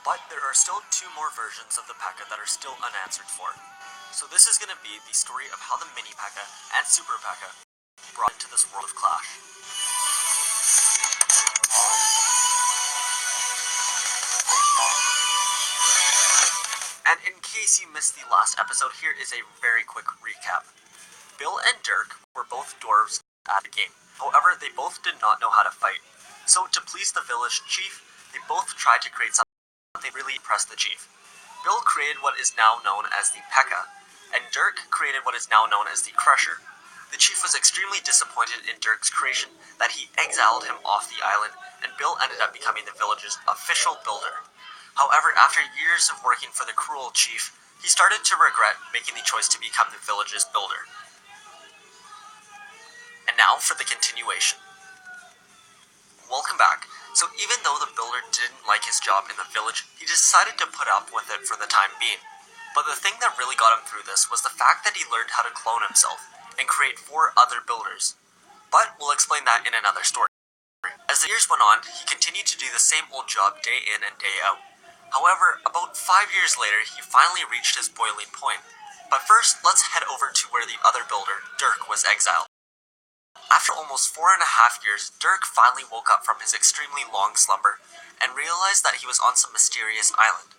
But there are still two more versions of the P.E.K.K.A that are still unanswered for. So this is going to be the story of how the Mini P.E.K.K.A and Super P.E.K.K.A brought into this world of Clash. And in case you missed the last episode, here is a very quick recap. Bill and Dirk were both dwarves at the game. However, they both did not know how to fight. So to please the village chief, they both tried to create something that really impressed the chief. Bill created what is now known as the P.E.K.K.A, and Dirk created what is now known as the Crusher. The chief was extremely disappointed in Dirk's creation that he exiled him off the island, and Bill ended up becoming the village's official builder. However, after years of working for the cruel chief, he started to regret making the choice to become the village's builder. And now for the continuation. Welcome back. So even though the builder didn't like his job in the village, he decided to put up with it for the time being. But the thing that really got him through this was the fact that he learned how to clone himself and create 4 other builders. But we'll explain that in another story. As the years went on, he continued to do the same old job day in and day out. However, about 5 years later, he finally reached his boiling point. But first, let's head over to where the other builder, Dirk, was exiled. After almost 4.5 years, Dirk finally woke up from his extremely long slumber and realized that he was on some mysterious island.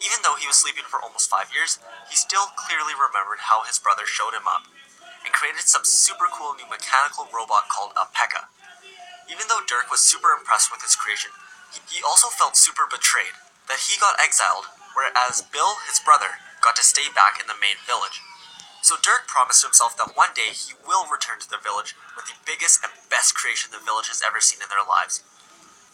Even though he was sleeping for almost 5 years, he still clearly remembered how his brother showed him up and created some super cool new mechanical robot called a P.E.K.K.A. Even though Dirk was super impressed with his creation, he also felt super betrayed that he got exiled, whereas Bill, his brother, got to stay back in the main village. So Dirk promised himself that one day he will return to the village with the biggest and best creation the village has ever seen in their lives.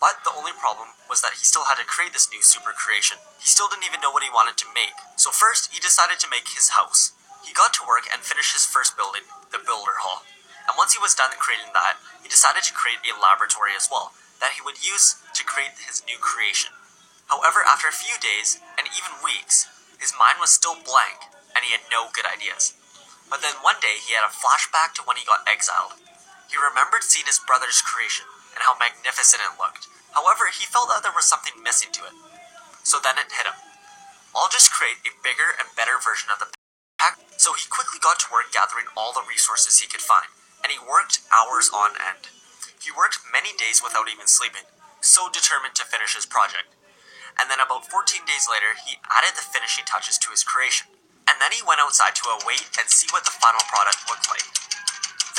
But the only problem was that he still had to create this new super creation. He still didn't even know what he wanted to make. So first, he decided to make his house. He got to work and finished his first building, the Builder Hall. And once he was done creating that, he decided to create a laboratory as well, that he would use to create his new creation. However, after a few days, and even weeks, his mind was still blank, and he had no good ideas. But then one day, he had a flashback to when he got exiled. He remembered seeing his brother's creation, and how magnificent it looked. However, he felt that there was something missing to it. So then it hit him. I'll just create a bigger and better version of the P.E.K.K.A. So he quickly got to work gathering all the resources he could find, and he worked hours on end. He worked many days without even sleeping, so determined to finish his project. And then about 14 days later, he added the finishing touches to his creation. And then he went outside to await and see what the final product looked like.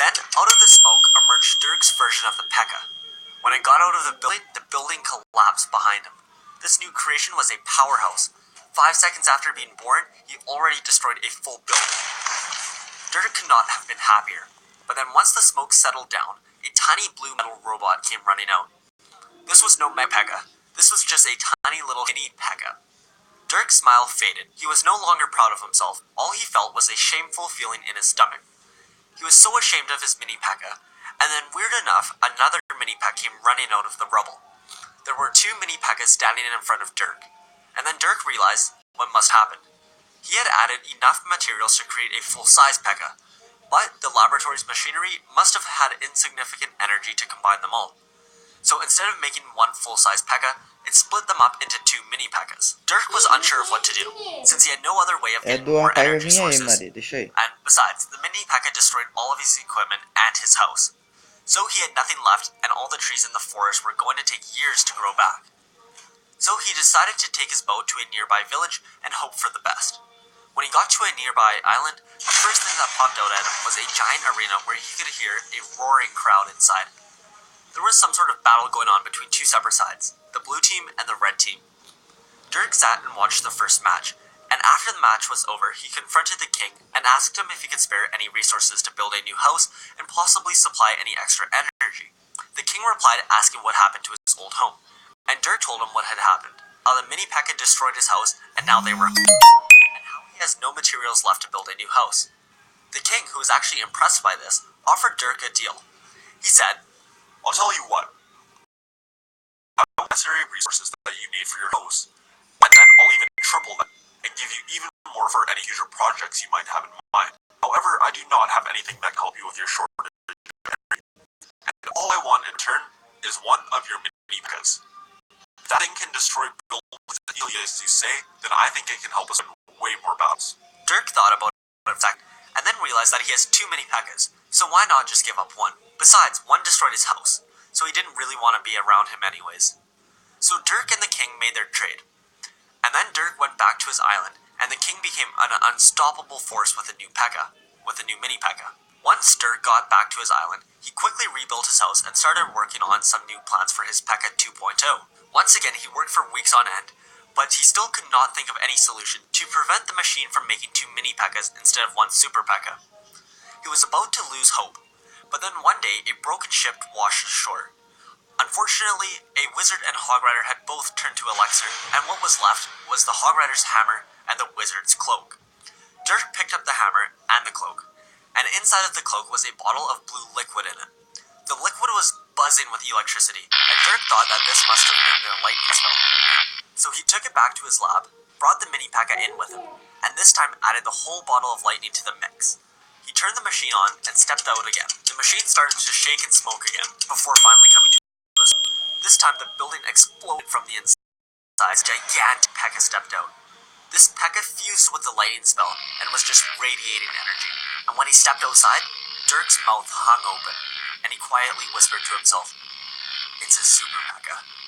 Then, out of the smoke emerged Dirk's version of the P.E.K.K.A. When it got out of the building collapsed behind him. This new creation was a powerhouse. 5 seconds after being born, he already destroyed a full building. Dirk could not have been happier. But then once the smoke settled down, a tiny blue metal robot came running out. This was no P.E.K.K.A. This was just a tiny little mini P.E.K.K.A. Dirk's smile faded. He was no longer proud of himself. All he felt was a shameful feeling in his stomach. He was so ashamed of his mini P.E.K.K.A. And then, weird enough, another mini P.E.K.K.A. came running out of the rubble. There were 2 mini P.E.K.K.A.s standing in front of Dirk. And then Dirk realized what must happen. He had added enough materials to create a full-size P.E.K.K.A. But the laboratory's machinery must have had insignificant energy to combine them all. So instead of making one full-size P.E.K.K.A., it split them up into 2 mini P.E.K.K.A.s. Dirk was unsure of what to do, since he had no other way of getting more energy sources. And besides, the mini P.E.K.K.A. destroyed all of his equipment and his house. So he had nothing left, and all the trees in the forest were going to take years to grow back. So he decided to take his boat to a nearby village and hope for the best. When he got to a nearby island, the first thing that popped out at him was a giant arena where he could hear a roaring crowd inside. There was some sort of battle going on between 2 separate sides, the blue team and the red team. Dirk sat and watched the first match, and after the match was over, he confronted the king and asked him if he could spare any resources to build a new house and possibly supply any extra energy. The king replied asking what happened to his old home, and Dirk told him what had happened, how the mini P.E.K.K.A. destroyed his house and now they were and how he has no materials left to build a new house. The king, who was actually impressed by this, offered Dirk a deal. He said, "I'll tell you what. I have necessary resources that you need for your house, and then I'll even triple them and give you even more for any future projects you might have in mind. However, I do not have anything that can help you with your shortage of energy, and all I want in return is one of your mini P.E.K.K.A.s. If that thing can destroy buildings as you say, then I think it can help us win way more battles. Dirk thought about it and then realized that he has too many P.E.K.K.A.s, so why not just give up one? Besides, one destroyed his house, so he didn't really want to be around him anyways. So Dirk and the king made their trade. And then Dirk went back to his island, and the king became an unstoppable force with a new P.E.K.K.A., with a new mini P.E.K.K.A. Once Dirk got back to his island, he quickly rebuilt his house and started working on some new plans for his P.E.K.K.A. 2.0. Once again, he worked for weeks on end, but he still could not think of any solution to prevent the machine from making two mini P.E.K.K.A.s instead of one super P.E.K.K.A. He was about to lose hope, but then one day a broken ship washed ashore. Unfortunately, a wizard and hog rider had both turned to elixir, and what was left was the hog rider's hammer and the wizard's cloak. Dirk picked up the hammer and the cloak, and inside of the cloak was a bottle of blue liquid in it. The liquid was buzzing with electricity, and Dirk thought that this must have been their lightning spell. So he took it back to his lab, brought the mini P.E.K.K.A. in with him, and this time added the whole bottle of lightning to the mix. He turned the machine on and stepped out again. The machine started to shake and smoke again, before finally coming to a stop. This time the building exploded from the inside as gigantic P.E.K.K.A. stepped out. This P.E.K.K.A. fused with the lightning spell and was just radiating energy. And when he stepped outside, Dirk's mouth hung open, and he quietly whispered to himself, "It's a super P.E.K.K.A."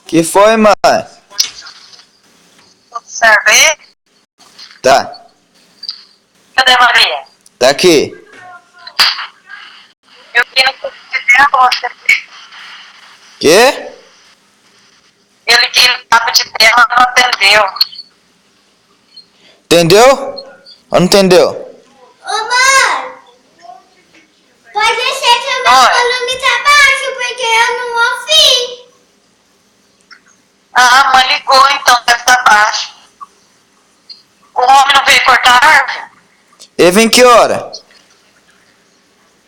Que foi, mãe? Observe. Tá, Cadê Maria? tá aqui. Eu vi no tempo você. Quê? Eu liguei no papo de tela, não atendeu. Entendeu? Ou não entendeu? Ô mãe, pode deixar que o meu volume tá baixo, porque eu não ouvi. Ah, a mãe ligou, então deve estar baixo. O homem não veio cortar a árvore? Ele vem que hora?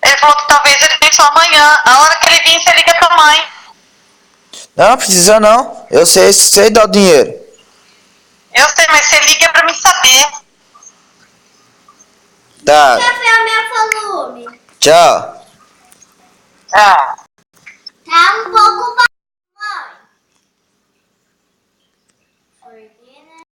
Ele falou que talvez ele venha só amanhã. A hora que ele vir, você liga pra mãe. Não, precisa não. Eu sei dar o dinheiro. Eu sei, mas você liga pra me saber. Tá. Café o meu volume. Tchau. Ah. Tá um pouco baixo.